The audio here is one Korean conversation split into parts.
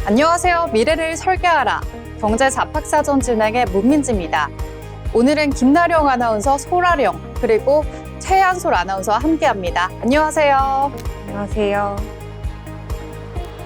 안녕하세요. 미래를 설계하라. 경제 잡학사전 진행의 문민지입니다. 오늘은 김나령 아나운서, 소라령, 그리고 최한솔 아나운서와 함께합니다. 안녕하세요. 안녕하세요.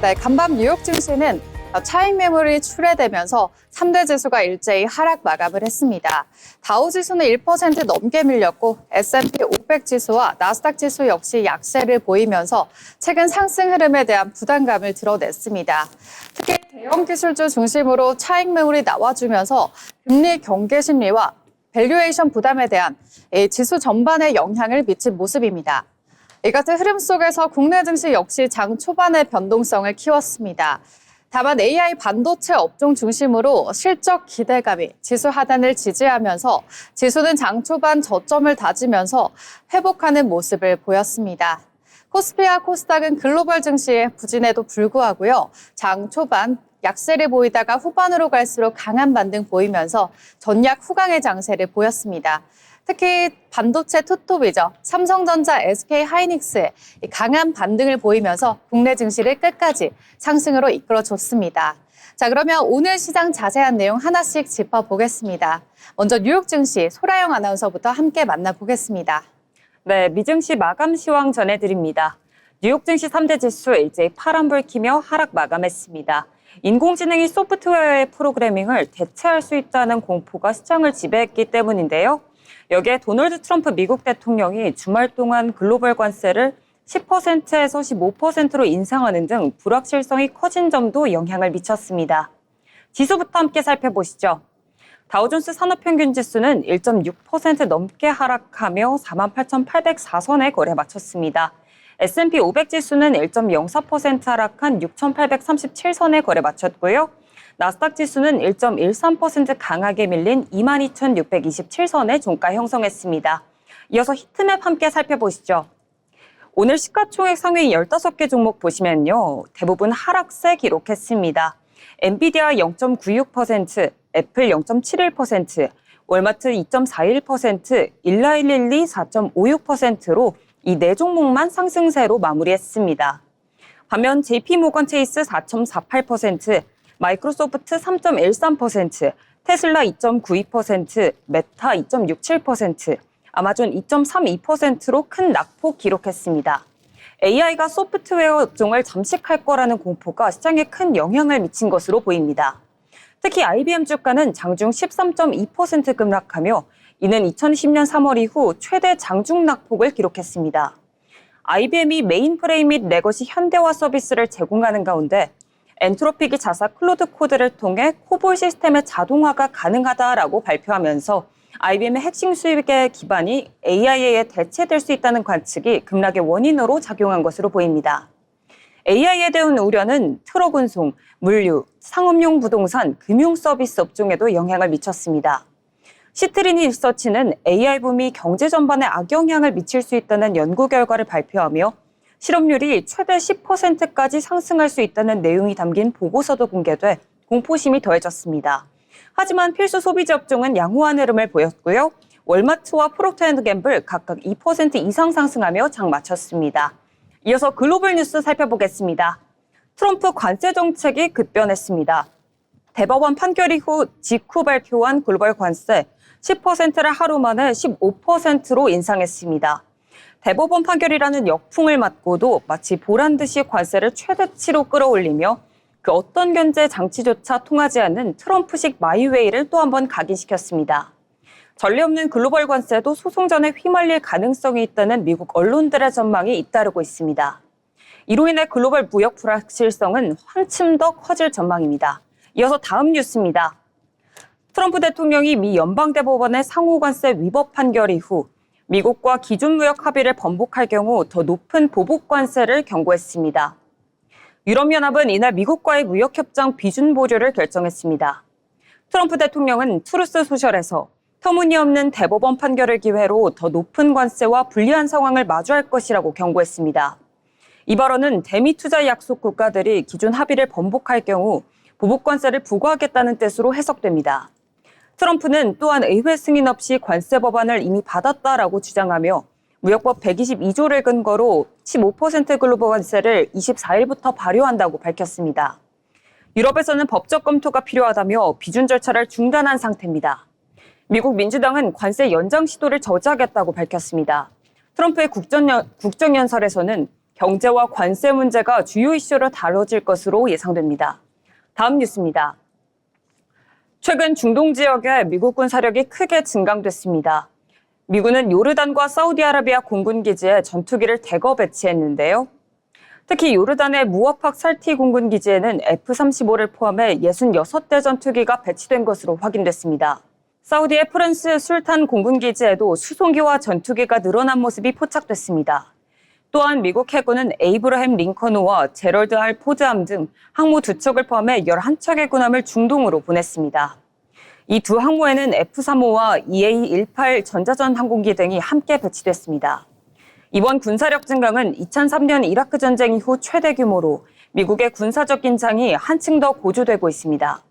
네, 간밤 뉴욕 증시는 차익 매물이 출회되면서 3대 지수가 일제히 하락 마감을 했습니다. 다우 지수는 1% 넘게 밀렸고 S&P 500 지수와 나스닥 지수 역시 약세를 보이면서 최근 상승 흐름에 대한 부담감을 드러냈습니다. 특히 대형 기술주 중심으로 차익 매물이 나와주면서 금리 경계 심리와 밸류에이션 부담에 대한 지수 전반에 영향을 미친 모습입니다. 이 같은 흐름 속에서 국내 증시 역시 장 초반의 변동성을 키웠습니다. 다만 AI 반도체 업종 중심으로 실적 기대감이 지수 하단을 지지하면서 지수는 장 초반 저점을 다지면서 회복하는 모습을 보였습니다. 코스피와 코스닥은 글로벌 증시의 부진에도 불구하고요. 장 초반 약세를 보이다가 후반으로 갈수록 강한 반등 보이면서 전약 후강의 장세를 보였습니다. 특히 반도체 투톱이죠. 삼성전자, SK하이닉스의 강한 반등을 보이면서 국내 증시를 끝까지 상승으로 이끌어줬습니다. 자, 그러면 오늘 시장 자세한 내용 하나씩 짚어보겠습니다. 먼저 뉴욕 증시 소라영 아나운서부터 함께 만나보겠습니다. 네, 미증시 마감 시황 전해드립니다. 뉴욕 증시 3대 지수 일제히 파란불 키며 하락 마감했습니다. 인공지능이 소프트웨어의 프로그래밍을 대체할 수 있다는 공포가 시장을 지배했기 때문인데요. 여기에 도널드 트럼프 미국 대통령이 주말 동안 글로벌 관세를 10%에서 15%로 인상하는 등 불확실성이 커진 점도 영향을 미쳤습니다. 지수부터 함께 살펴보시죠. 다우존스 산업평균지수는 1.6% 넘게 하락하며 48,804선에 거래 마쳤습니다. S&P 500 지수는 1.04% 하락한 6,837선에 거래 마쳤고요. 나스닥 지수는 1.13% 강하게 밀린 22,627선에 종가 형성했습니다. 이어서 히트맵 함께 살펴보시죠. 오늘 시가총액 상위 15개 종목 보시면요. 대부분 하락세 기록했습니다. 엔비디아 0.96%, 애플 0.71%, 월마트 2.41%, 일라일릴리 4.56%로 이 네 종목만 상승세로 마무리했습니다. 반면 JP모건 체이스 4.48%, 마이크로소프트 3.13%, 테슬라 2.92%, 메타 2.67%, 아마존 2.32%로 큰 낙폭 기록했습니다. AI가 소프트웨어 업종을 잠식할 거라는 공포가 시장에 큰 영향을 미친 것으로 보입니다. 특히 IBM 주가는 장중 13.2% 급락하며 이는 2010년 3월 이후 최대 장중 낙폭을 기록했습니다. IBM이 메인프레임 및 레거시 현대화 서비스를 제공하는 가운데 엔트로픽이 자사 클로드 코드를 통해 코볼 시스템의 자동화가 가능하다라고 발표하면서 IBM의 핵심 수익의 기반이 AI에 대체될 수 있다는 관측이 급락의 원인으로 작용한 것으로 보입니다. AI에 대한 우려는 트럭 운송, 물류, 상업용 부동산, 금융 서비스 업종에도 영향을 미쳤습니다. 시트리니 리서치는 AI 붐이 경제 전반에 악영향을 미칠 수 있다는 연구 결과를 발표하며 실업률이 최대 10%까지 상승할 수 있다는 내용이 담긴 보고서도 공개돼 공포심이 더해졌습니다. 하지만 필수 소비재 업종은 양호한 흐름을 보였고요. 월마트와 프록터앤gam블 각각 2% 이상 상승하며 장 마쳤습니다. 이어서 글로벌 뉴스 살펴보겠습니다. 트럼프 관세 정책이 급변했습니다. 대법원 판결 이후 직후 발표한 글로벌 관세 10%를 하루 만에 15%로 인상했습니다. 대법원 판결이라는 역풍을 맞고도 마치 보란 듯이 관세를 최대치로 끌어올리며 그 어떤 견제 장치조차 통하지 않는 트럼프식 마이웨이를 또 한 번 각인시켰습니다. 전례 없는 글로벌 관세도 소송전에 휘말릴 가능성이 있다는 미국 언론들의 전망이 잇따르고 있습니다. 이로 인해 글로벌 무역 불확실성은 한층 더 커질 전망입니다. 이어서 다음 뉴스입니다. 트럼프 대통령이 미 연방대법원의 상호관세 위법 판결 이후 미국과 기존 무역 합의를 번복할 경우 더 높은 보복 관세를 경고했습니다. 유럽연합은 이날 미국과의 무역협정 비준 보류를 결정했습니다. 트럼프 대통령은 트루스 소셜에서 터무니없는 대법원 판결을 기회로 더 높은 관세와 불리한 상황을 마주할 것이라고 경고했습니다. 이 발언은 대미 투자 약속 국가들이 기존 합의를 번복할 경우 보복 관세를 부과하겠다는 뜻으로 해석됩니다. 트럼프는 또한 의회 승인 없이 관세 법안을 이미 받았다라고 주장하며 무역법 122조를 근거로 15% 글로벌 관세를 24일부터 발효한다고 밝혔습니다. 유럽에서는 법적 검토가 필요하다며 비준 절차를 중단한 상태입니다. 미국 민주당은 관세 연장 시도를 저지하겠다고 밝혔습니다. 트럼프의 국정연설에서는 경제와 관세 문제가 주요 이슈로 다뤄질 것으로 예상됩니다. 다음 뉴스입니다. 최근 중동 지역에 미국 군사력이 크게 증강됐습니다. 미군은 요르단과 사우디아라비아 공군기지에 전투기를 대거 배치했는데요. 특히 요르단의 무와팍 살티 공군기지에는 F-35를 포함해 66대 전투기가 배치된 것으로 확인됐습니다. 사우디의 프란스 술탄 공군기지에도 수송기와 전투기가 늘어난 모습이 포착됐습니다. 또한 미국 해군은 에이브러햄 링컨호와 제럴드 알 포드함 등 항모 2척을 포함해 11척의 군함을 중동으로 보냈습니다. 이 두 항모에는 F-35와 EA-18 전자전 항공기 등이 함께 배치됐습니다. 이번 군사력 증강은 2003년 이라크 전쟁 이후 최대 규모로 미국의 군사적 긴장이 한층 더 고조되고 있습니다.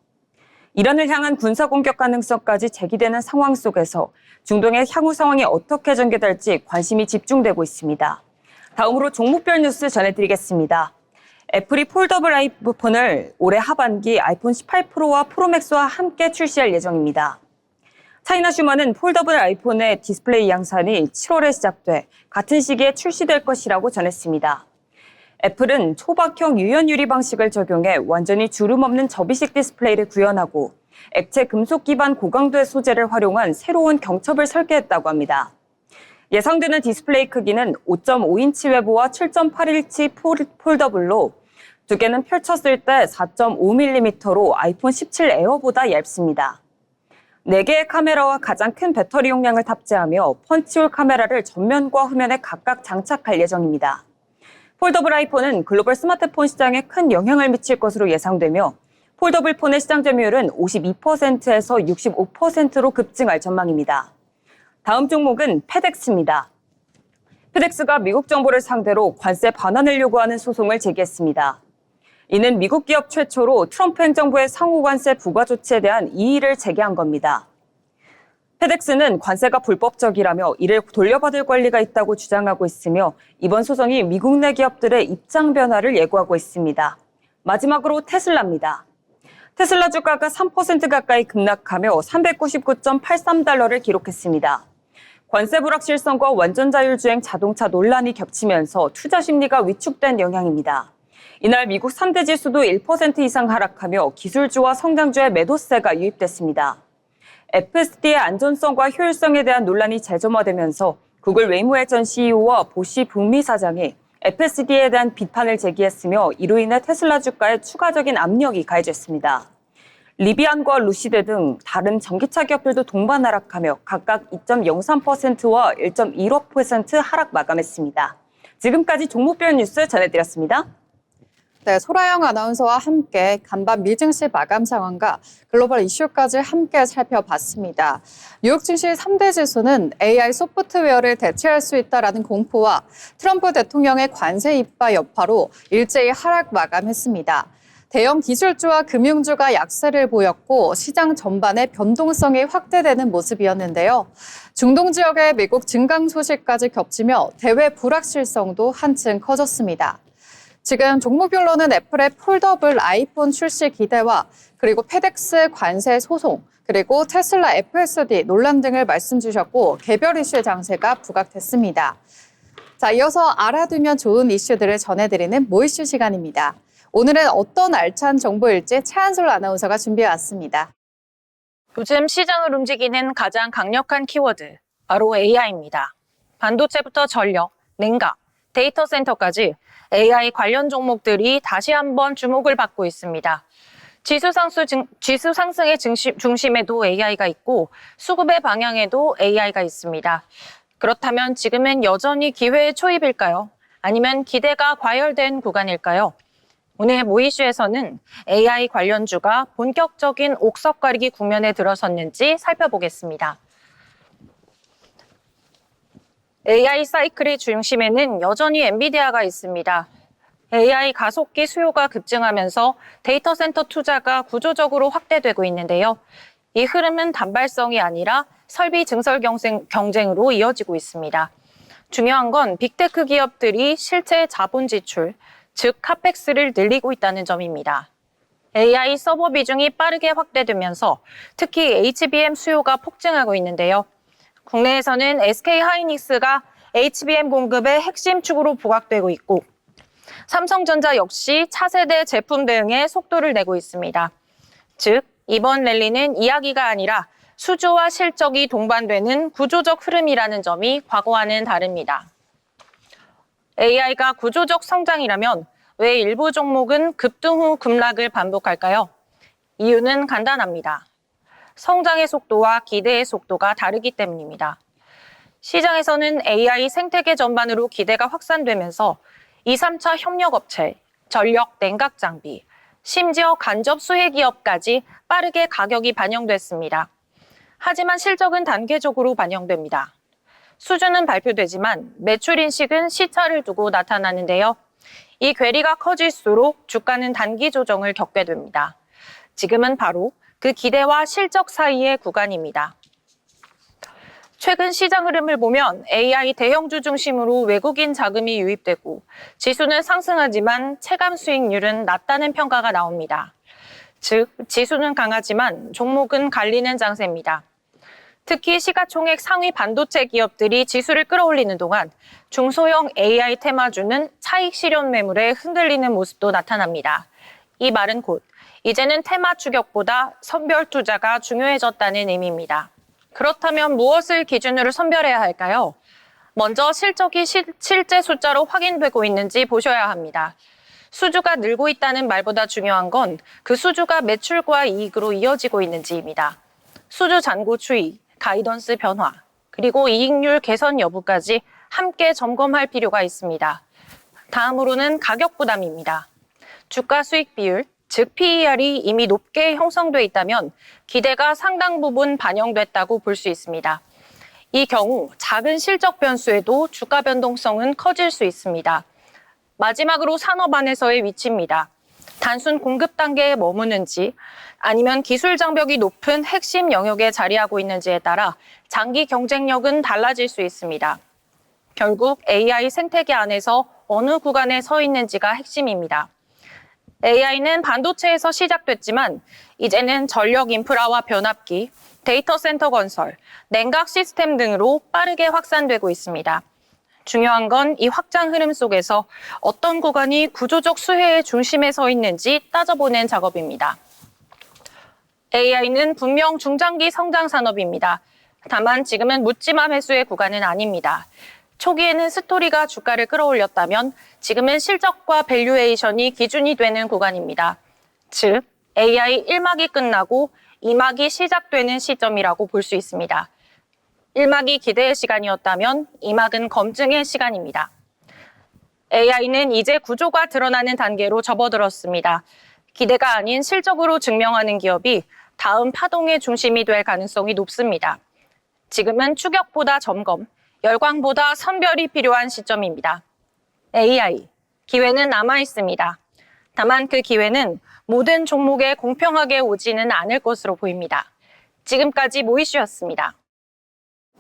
이란을 향한 군사 공격 가능성까지 제기되는 상황 속에서 중동의 향후 상황이 어떻게 전개될지 관심이 집중되고 있습니다. 다음으로 종목별 뉴스 전해드리겠습니다. 애플이 폴더블 아이폰을 올해 하반기 아이폰 18 프로와 프로맥스와 함께 출시할 예정입니다. 차이나 슈머는 폴더블 아이폰의 디스플레이 양산이 7월에 시작돼 같은 시기에 출시될 것이라고 전했습니다. 애플은 초박형 유연 유리 방식을 적용해 완전히 주름 없는 접이식 디스플레이를 구현하고 액체 금속 기반 고강도의 소재를 활용한 새로운 경첩을 설계했다고 합니다. 예상되는 디스플레이 크기는 5.5인치 외부와 7.8인치 폴더블로 두 개는 펼쳤을 때 4.5mm로 아이폰 17 에어보다 얇습니다. 4개의 카메라와 가장 큰 배터리 용량을 탑재하며 펀치홀 카메라를 전면과 후면에 각각 장착할 예정입니다. 폴더블 아이폰은 글로벌 스마트폰 시장에 큰 영향을 미칠 것으로 예상되며 폴더블 폰의 시장 점유율은 52%에서 65%로 급증할 전망입니다. 다음 종목은 페덱스입니다. 페덱스가 미국 정부를 상대로 관세 반환을 요구하는 소송을 제기했습니다. 이는 미국 기업 최초로 트럼프 행정부의 상호 관세 부과 조치에 대한 이의를 제기한 겁니다. 페덱스는 관세가 불법적이라며 이를 돌려받을 권리가 있다고 주장하고 있으며 이번 소송이 미국 내 기업들의 입장 변화를 예고하고 있습니다. 마지막으로 테슬라입니다. 테슬라 주가가 3% 가까이 급락하며 399.83달러를 기록했습니다. 관세 불확실성과 완전 자율주행 자동차 논란이 겹치면서 투자 심리가 위축된 영향입니다. 이날 미국 3대 지수도 1% 이상 하락하며 기술주와 성장주의 매도세가 유입됐습니다. FSD의 안전성과 효율성에 대한 논란이 재점화되면서 구글 웨이모의 전 CEO와 보시 북미 사장이 FSD에 대한 비판을 제기했으며 이로 인해 테슬라 주가에 추가적인 압력이 가해졌습니다. 리비안과 루시드 등 다른 전기차 기업들도 동반 하락하며 각각 2.03%와 1.15% 하락 마감했습니다. 지금까지 종목별 뉴스 전해드렸습니다. 네, 소라영 아나운서와 함께 간밤 미증시 마감 상황과 글로벌 이슈까지 함께 살펴봤습니다. 뉴욕 증시 3대 지수는 AI 소프트웨어를 대체할 수 있다라는 공포와 트럼프 대통령의 관세 입바 여파로 일제히 하락 마감했습니다. 대형 기술주와 금융주가 약세를 보였고 시장 전반의 변동성이 확대되는 모습이었는데요. 중동 지역의 미국 증강 소식까지 겹치며 대외 불확실성도 한층 커졌습니다. 지금 종목별로는 애플의 폴더블 아이폰 출시 기대와 그리고 페덱스 관세 소송, 그리고 테슬라 FSD 논란 등을 말씀 주셨고 개별 이슈의 장세가 부각됐습니다. 자, 이어서 알아두면 좋은 이슈들을 전해드리는 모이슈 시간입니다. 오늘은 어떤 알찬 정보일지 최한솔 아나운서가 준비해왔습니다. 요즘 시장을 움직이는 가장 강력한 키워드, 바로 AI입니다. 반도체부터 전력, 냉각, 데이터 센터까지 AI 관련 종목들이 다시 한번 주목을 받고 있습니다. 지수 상승의 중심에도 AI가 있고 수급의 방향에도 AI가 있습니다. 그렇다면 지금은 여전히 기회의 초입일까요? 아니면 기대가 과열된 구간일까요? 오늘 모이슈에서는 AI 관련주가 본격적인 옥석 가리기 국면에 들어섰는지 살펴보겠습니다. AI 사이클의 중심에는 여전히 엔비디아가 있습니다. AI 가속기 수요가 급증하면서 데이터 센터 투자가 구조적으로 확대되고 있는데요. 이 흐름은 단발성이 아니라 설비 증설 경쟁으로 이어지고 있습니다. 중요한 건 빅테크 기업들이 실제 자본 지출, 즉 카펙스를 늘리고 있다는 점입니다. AI 서버 비중이 빠르게 확대되면서 특히 HBM 수요가 폭증하고 있는데요. 국내에서는 SK하이닉스가 HBM 공급의 핵심 축으로 부각되고 있고 삼성전자 역시 차세대 제품 대응에 속도를 내고 있습니다. 즉, 이번 랠리는 이야기가 아니라 수주와 실적이 동반되는 구조적 흐름이라는 점이 과거와는 다릅니다. AI가 구조적 성장이라면 왜 일부 종목은 급등 후 급락을 반복할까요? 이유는 간단합니다. 성장의 속도와 기대의 속도가 다르기 때문입니다. 시장에서는 AI 생태계 전반으로 기대가 확산되면서 2, 3차 협력업체, 전력 냉각 장비, 심지어 간접 수혜 기업까지 빠르게 가격이 반영됐습니다. 하지만 실적은 단계적으로 반영됩니다. 수주는 발표되지만 매출 인식은 시차를 두고 나타나는데요. 이 괴리가 커질수록 주가는 단기 조정을 겪게 됩니다. 지금은 바로 그 기대와 실적 사이의 구간입니다. 최근 시장 흐름을 보면 AI 대형주 중심으로 외국인 자금이 유입되고 지수는 상승하지만 체감 수익률은 낮다는 평가가 나옵니다. 즉, 지수는 강하지만 종목은 갈리는 장세입니다. 특히 시가총액 상위 반도체 기업들이 지수를 끌어올리는 동안 중소형 AI 테마주는 차익 실현 매물에 흔들리는 모습도 나타납니다. 이 말은 곧 이제는 테마 추격보다 선별 투자가 중요해졌다는 의미입니다. 그렇다면 무엇을 기준으로 선별해야 할까요? 먼저 실적이 실제 숫자로 확인되고 있는지 보셔야 합니다. 수주가 늘고 있다는 말보다 중요한 건 그 수주가 매출과 이익으로 이어지고 있는지입니다. 수주 잔고 추이, 가이던스 변화, 그리고 이익률 개선 여부까지 함께 점검할 필요가 있습니다. 다음으로는 가격 부담입니다. 주가 수익 비율, 즉 PER이 이미 높게 형성돼 있다면 기대가 상당 부분 반영됐다고 볼 수 있습니다. 이 경우 작은 실적 변수에도 주가 변동성은 커질 수 있습니다. 마지막으로 산업 안에서의 위치입니다. 단순 공급 단계에 머무는지 아니면 기술 장벽이 높은 핵심 영역에 자리하고 있는지에 따라 장기 경쟁력은 달라질 수 있습니다. 결국 AI 생태계 안에서 어느 구간에 서 있는지가 핵심입니다. AI는 반도체에서 시작됐지만 이제는 전력 인프라와 변압기, 데이터 센터 건설, 냉각 시스템 등으로 빠르게 확산되고 있습니다. 중요한 건 이 확장 흐름 속에서 어떤 구간이 구조적 수혜의 중심에 서 있는지 따져보는 작업입니다. AI는 분명 중장기 성장 산업입니다. 다만 지금은 묻지마 매수의 구간은 아닙니다. 초기에는 스토리가 주가를 끌어올렸다면 지금은 실적과 밸류에이션이 기준이 되는 구간입니다. 즉, AI 1막이 끝나고 2막이 시작되는 시점이라고 볼 수 있습니다. 1막이 기대의 시간이었다면 2막은 검증의 시간입니다. AI는 이제 구조가 드러나는 단계로 접어들었습니다. 기대가 아닌 실적으로 증명하는 기업이 다음 파동의 중심이 될 가능성이 높습니다. 지금은 추격보다 점검, 열광보다 선별이 필요한 시점입니다. AI, 기회는 남아 있습니다. 다만 그 기회는 모든 종목에 공평하게 오지는 않을 것으로 보입니다. 지금까지 모이슈였습니다.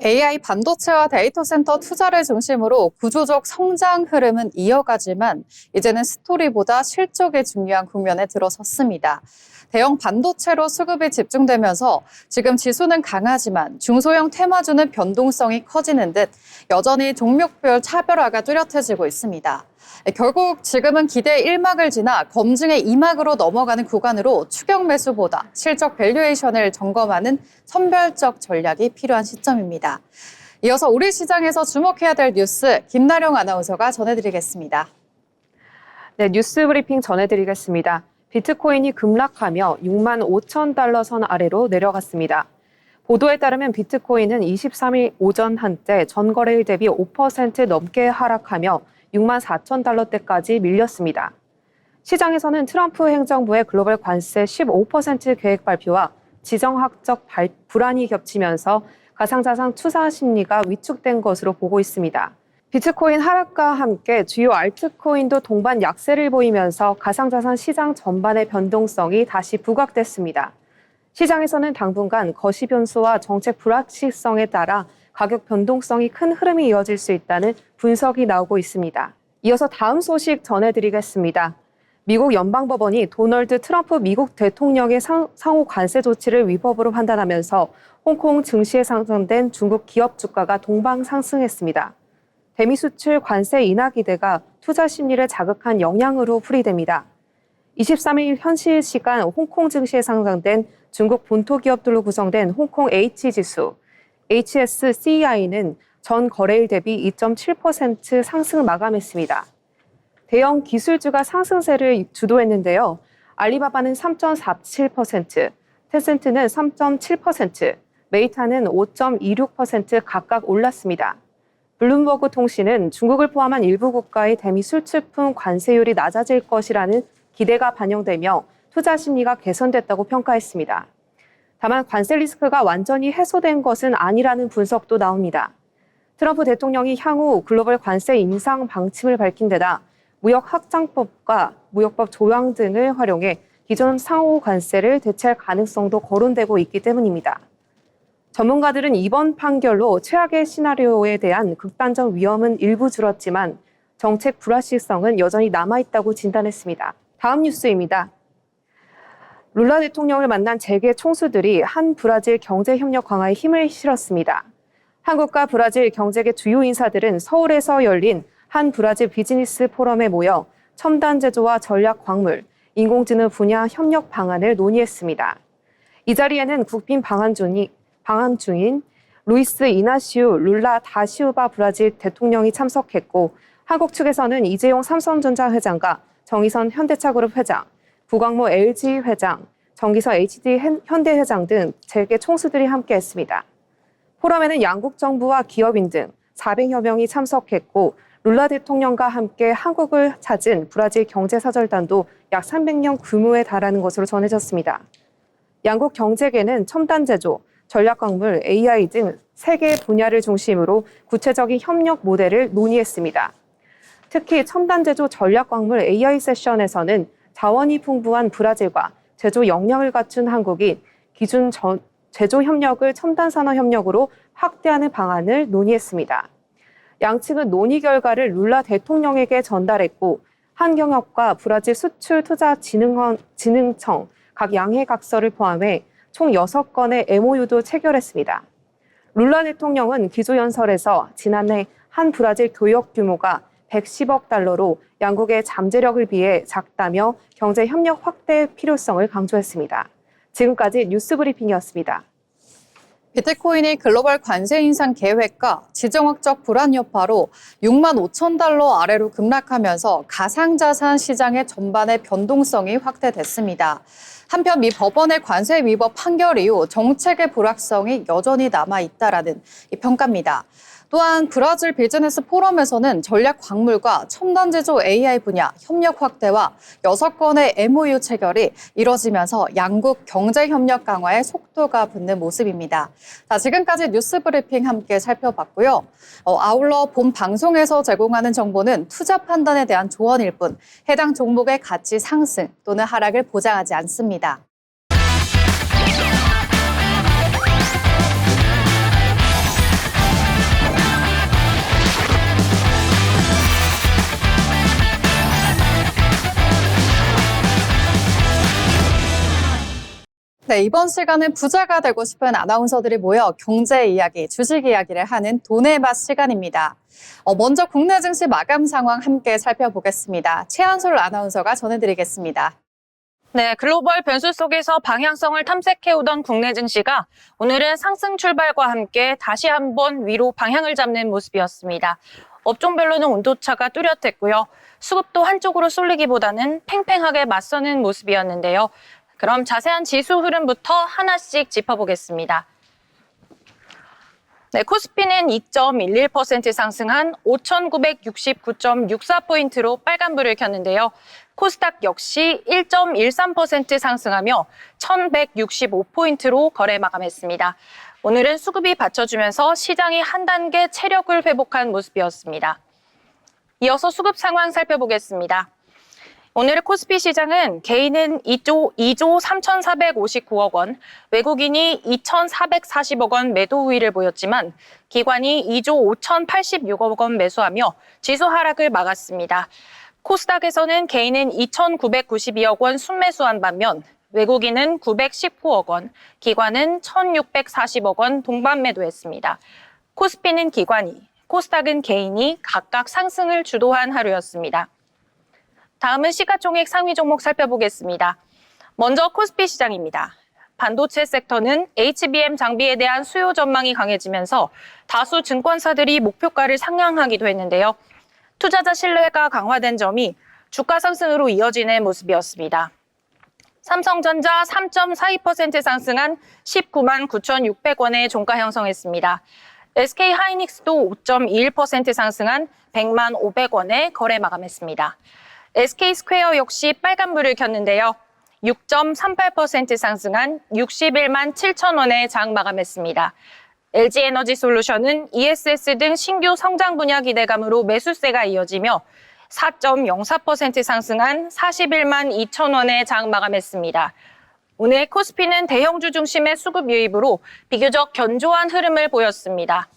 AI 반도체와 데이터 센터 투자를 중심으로 구조적 성장 흐름은 이어가지만 이제는 스토리보다 실적이 중요한 국면에 들어섰습니다. 대형 반도체로 수급이 집중되면서 지금 지수는 강하지만 중소형 테마주는 변동성이 커지는 듯 여전히 종목별 차별화가 뚜렷해지고 있습니다. 결국 지금은 기대 1막을 지나 검증의 2막으로 넘어가는 구간으로 추격 매수보다 실적 밸류에이션을 점검하는 선별적 전략이 필요한 시점입니다. 이어서 우리 시장에서 주목해야 될 뉴스 김나령 아나운서가 전해드리겠습니다. 네, 뉴스 브리핑 전해드리겠습니다. 비트코인이 급락하며 6만 5천 달러 선 아래로 내려갔습니다. 보도에 따르면 비트코인은 23일 오전 한때 전거래일 대비 5% 넘게 하락하며 6만 4천 달러대까지 밀렸습니다. 시장에서는 트럼프 행정부의 글로벌 관세 15% 계획 발표와 지정학적 불안이 겹치면서 가상자산 투자 심리가 위축된 것으로 보고 있습니다. 비트코인 하락과 함께 주요 알트코인도 동반 약세를 보이면서 가상자산 시장 전반의 변동성이 다시 부각됐습니다. 시장에서는 당분간 거시 변수와 정책 불확실성에 따라 가격 변동성이 큰 흐름이 이어질 수 있다는 분석이 나오고 있습니다. 이어서 다음 소식 전해드리겠습니다. 미국 연방법원이 도널드 트럼프 미국 대통령의 상호 관세 조치를 위법으로 판단하면서 홍콩 증시에 상승된 중국 기업 주가가 동방 상승했습니다. 대미 수출 관세 인하 기대가 투자 심리를 자극한 영향으로 풀이됩니다. 23일 현지 시간 홍콩 증시에 상장된 중국 본토 기업들로 구성된 홍콩 H지수, HSCEI는 전 거래일 대비 2.7% 상승을 마감했습니다. 대형 기술주가 상승세를 주도했는데요. 알리바바는 3.47%, 텐센트는 3.7%, 메이타는 5.26% 각각 올랐습니다. 블룸버그 통신은 중국을 포함한 일부 국가의 대미 수출품 관세율이 낮아질 것이라는 기대가 반영되며 투자 심리가 개선됐다고 평가했습니다. 다만 관세 리스크가 완전히 해소된 것은 아니라는 분석도 나옵니다. 트럼프 대통령이 향후 글로벌 관세 인상 방침을 밝힌 데다 무역 확장법과 무역법 조항 등을 활용해 기존 상호 관세를 대체할 가능성도 거론되고 있기 때문입니다. 전문가들은 이번 판결로 최악의 시나리오에 대한 극단적 위험은 일부 줄었지만 정책 불확실성은 여전히 남아있다고 진단했습니다. 다음 뉴스입니다. 룰라 대통령을 만난 재계 총수들이 한 브라질 경제협력 강화에 힘을 실었습니다. 한국과 브라질 경제계 주요 인사들은 서울에서 열린 한 브라질 비즈니스 포럼에 모여 첨단 제조와 전략 광물, 인공지능 분야 협력 방안을 논의했습니다. 이 자리에는 국빈 방한 중인 루이스 이나시우 룰라 다 시우바 브라질 대통령이 참석했고 한국 측에서는 이재용 삼성전자 회장과 정의선 현대차그룹 회장, 구광모 LG 회장, 정기서 HD 현대 회장 등 재계 총수들이 함께했습니다. 포럼에는 양국 정부와 기업인 등 400여 명이 참석했고 룰라 대통령과 함께 한국을 찾은 브라질 경제사절단도 약 300명 규모에 달하는 것으로 전해졌습니다. 양국 경제계는 첨단 제조, 전략광물, AI 등 3개 분야를 중심으로 구체적인 협력 모델을 논의했습니다. 특히 첨단 제조 전략광물 AI 세션에서는 자원이 풍부한 브라질과 제조 역량을 갖춘 한국이 기존 제조 협력을 첨단 산업 협력으로 확대하는 방안을 논의했습니다. 양측은 논의 결과를 룰라 대통령에게 전달했고 한경협과 브라질 수출투자진흥청 각 양해각서를 포함해 총 6건의 MOU도 체결했습니다. 룰라 대통령은 기조연설에서 지난해 한 브라질 교역 규모가 110억 달러로 양국의 잠재력을 비해 작다며 경제 협력 확대 필요성을 강조했습니다. 지금까지 뉴스브리핑이었습니다. 비트코인이 글로벌 관세 인상 계획과 지정학적 불안 여파로 6만 5천 달러 아래로 급락하면서 가상자산 시장의 전반의 변동성이 확대됐습니다. 한편 미 법원의 관세 위법 판결 이후 정책의 불확성이 여전히 남아있다라는 평가입니다. 또한 브라질 비즈니스 포럼에서는 전략 광물과 첨단 제조 AI 분야 협력 확대와 6건의 MOU 체결이 이뤄지면서 양국 경제 협력 강화에 속도가 붙는 모습입니다. 자, 지금까지 뉴스 브리핑 함께 살펴봤고요. 아울러 본 방송에서 제공하는 정보는 투자 판단에 대한 조언일 뿐 해당 종목의 가치 상승 또는 하락을 보장하지 않습니다. 네, 이번 시간은 부자가 되고 싶은 아나운서들이 모여 경제 이야기, 주식 이야기를 하는 돈의 맛 시간입니다. 먼저 국내 증시 마감 상황 함께 살펴보겠습니다. 최한솔 아나운서가 전해드리겠습니다. 네, 글로벌 변수 속에서 방향성을 탐색해오던 국내 증시가 오늘은 상승 출발과 함께 다시 한번 위로 방향을 잡는 모습이었습니다. 업종별로는 온도차가 뚜렷했고요. 수급도 한쪽으로 쏠리기보다는 팽팽하게 맞서는 모습이었는데요. 그럼 자세한 지수 흐름부터 하나씩 짚어보겠습니다. 네, 코스피는 2.11% 상승한 5,969.64포인트로 빨간불을 켰는데요. 코스닥 역시 1.13% 상승하며 1,165포인트로 거래 마감했습니다. 오늘은 수급이 받쳐주면서 시장이 한 단계 체력을 회복한 모습이었습니다. 이어서 수급 상황 살펴보겠습니다. 오늘의 코스피 시장은 개인은 2조 3,459억 원, 외국인이 2,440억 원 매도 우위를 보였지만 기관이 2조 5,086억 원 매수하며 지수 하락을 막았습니다. 코스닥에서는 개인은 2,992억 원 순매수한 반면 외국인은 919억 원, 기관은 1,640억 원 동반 매도했습니다. 코스피는 기관이, 코스닥은 개인이 각각 상승을 주도한 하루였습니다. 다음은 시가총액 상위 종목 살펴보겠습니다. 먼저 코스피 시장입니다. 반도체 섹터는 HBM 장비에 대한 수요 전망이 강해지면서 다수 증권사들이 목표가를 상향하기도 했는데요. 투자자 신뢰가 강화된 점이 주가 상승으로 이어지는 모습이었습니다. 삼성전자 3.42% 상승한 19만 9,600원에 종가 형성했습니다. SK하이닉스도 5.21% 상승한 100만 500원에 거래 마감했습니다. SK스퀘어 역시 빨간불을 켰는데요. 6.38% 상승한 61만 7천원에 장 마감했습니다. LG에너지솔루션은 ESS 등 신규 성장 분야 기대감으로 매수세가 이어지며 4.04% 상승한 41만 2천원에 장 마감했습니다. 오늘 코스피는 대형주 중심의 수급 유입으로 비교적 견조한 흐름을 보였습니다.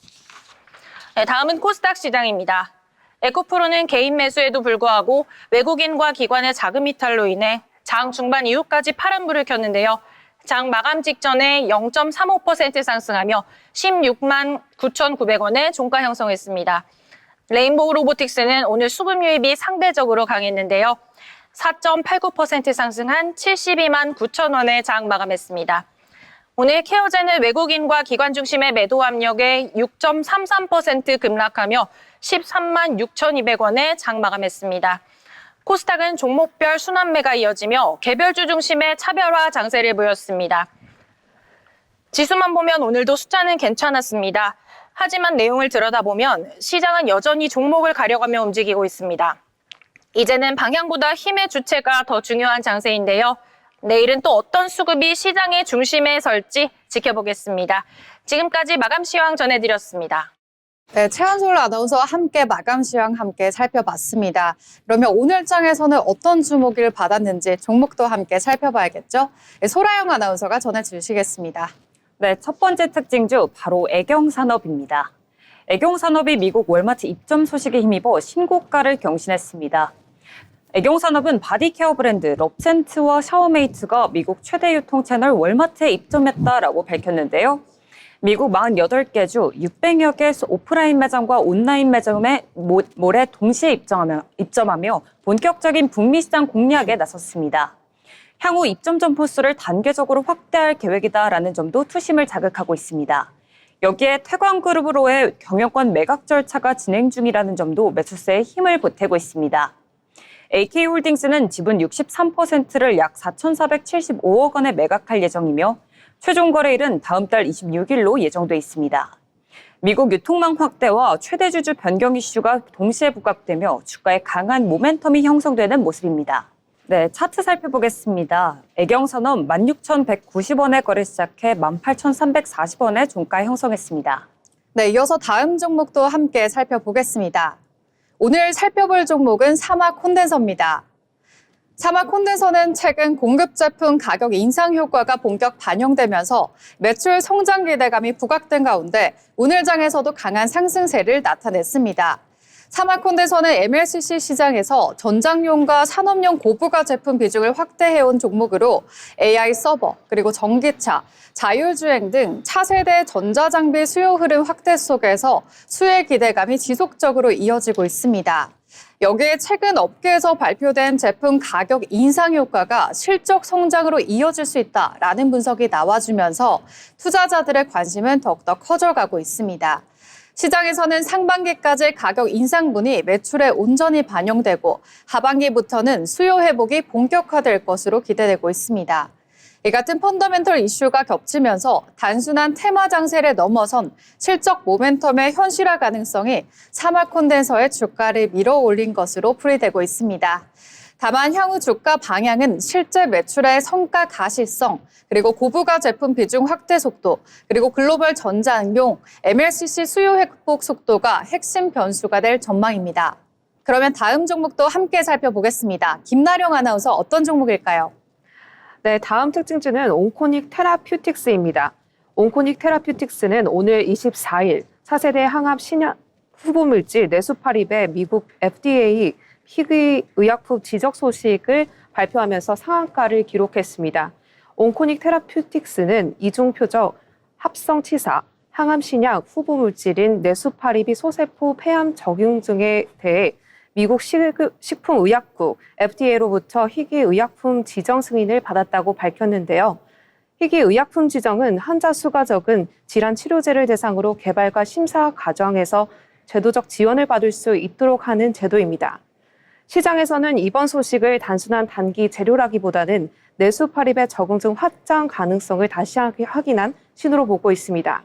다음은 코스닥 시장입니다. 에코프로는 개인 매수에도 불구하고 외국인과 기관의 자금 이탈로 인해 장 중반 이후까지 파란불을 켰는데요. 장 마감 직전에 0.35% 상승하며 16만 9,900원에 종가 형성했습니다. 레인보우 로보틱스는 오늘 수급 유입이 상대적으로 강했는데요. 4.89% 상승한 72만 9천원에 장 마감했습니다. 오늘 케어젠은 외국인과 기관 중심의 매도 압력에 6.33% 급락하며 13만 6,200원에 장 마감했습니다. 코스닥은 종목별 순환매가 이어지며 개별주 중심의 차별화 장세를 보였습니다. 지수만 보면 오늘도 숫자는 괜찮았습니다. 하지만 내용을 들여다보면 시장은 여전히 종목을 가려가며 움직이고 있습니다. 이제는 방향보다 힘의 주체가 더 중요한 장세인데요. 내일은 또 어떤 수급이 시장의 중심에 설지 지켜보겠습니다. 지금까지 마감 시황 전해드렸습니다. 네, 최한솔 아나운서와 함께 마감 시황 함께 살펴봤습니다. 그러면 오늘 장에서는 어떤 주목을 받았는지 종목도 함께 살펴봐야겠죠? 네, 소라영 아나운서가 전해주시겠습니다. 네, 첫 번째 특징주 바로 애경산업입니다. 애경산업이 미국 월마트 입점 소식에 힘입어 신고가를 경신했습니다. 애경산업은 바디케어 브랜드 럽센트와 샤워메이트가 미국 최대 유통 채널 월마트에 입점했다라고 밝혔는데요. 미국 48개 주 600여 개 오프라인 매장과 온라인 매장에 몰에 동시에 입점하며 본격적인 북미 시장 공략에 나섰습니다. 향후 입점 점포 수를 단계적으로 확대할 계획이다라는 점도 투심을 자극하고 있습니다. 여기에 태광그룹으로의 경영권 매각 절차가 진행 중이라는 점도 매수세에 힘을 보태고 있습니다. AK홀딩스는 지분 63%를 약 4,475억 원에 매각할 예정이며 최종 거래일은 다음 달 26일로 예정돼 있습니다. 미국 유통망 확대와 최대 주주 변경 이슈가 동시에 부각되며 주가에 강한 모멘텀이 형성되는 모습입니다. 네, 차트 살펴보겠습니다. 애경산업 16,190원에 거래 시작해 18,340원에 종가 형성했습니다. 네, 이어서 다음 종목도 함께 살펴보겠습니다. 오늘 살펴볼 종목은 사막 콘덴서입니다. 사막 콘덴서는 최근 공급 제품 가격 인상 효과가 본격 반영되면서 매출 성장 기대감이 부각된 가운데 오늘 장에서도 강한 상승세를 나타냈습니다. 사막 콘덴서는 MLCC 시장에서 전장용과 산업용 고부가 제품 비중을 확대해온 종목으로 AI 서버, 그리고 전기차, 자율주행 등 차세대 전자장비 수요 흐름 확대 속에서 수혜 기대감이 지속적으로 이어지고 있습니다. 여기에 최근 업계에서 발표된 제품 가격 인상 효과가 실적 성장으로 이어질 수 있다라는 분석이 나와주면서 투자자들의 관심은 더욱더 커져가고 있습니다. 시장에서는 상반기까지 가격 인상분이 매출에 온전히 반영되고 하반기부터는 수요 회복이 본격화될 것으로 기대되고 있습니다. 이 같은 펀더멘털 이슈가 겹치면서 단순한 테마 장세를 넘어선 실적 모멘텀의 현실화 가능성이 사막 콘덴서의 주가를 밀어올린 것으로 풀이되고 있습니다. 다만 향후 주가 방향은 실제 매출의 성과 가시성, 그리고 고부가 제품 비중 확대 속도, 그리고 글로벌 전장용 MLCC 수요 회복 속도가 핵심 변수가 될 전망입니다. 그러면 다음 종목도 함께 살펴보겠습니다. 김나령 아나운서 어떤 종목일까요? 네, 다음 특징주는 온코닉 테라퓨틱스입니다. 온코닉 테라퓨틱스는 오늘 24일 차세대 항암 신약 후보물질 네수파립의 미국 FDA 희귀 의약품 지적 소식을 발표하면서 상한가를 기록했습니다. 온코닉 테라퓨틱스는 이중표적 합성치사, 항암신약 후보 물질인 네수파리비 소세포 폐암 적용 등에 대해 미국 식품의약국 FDA로부터 희귀의약품 지정 승인을 받았다고 밝혔는데요. 희귀의약품 지정은 환자 수가 적은 질환 치료제를 대상으로 개발과 심사 과정에서 제도적 지원을 받을 수 있도록 하는 제도입니다. 시장에서는 이번 소식을 단순한 단기 재료라기보다는 네수파립의 적응 등 확장 가능성을 다시 확인한 신호로 보고 있습니다.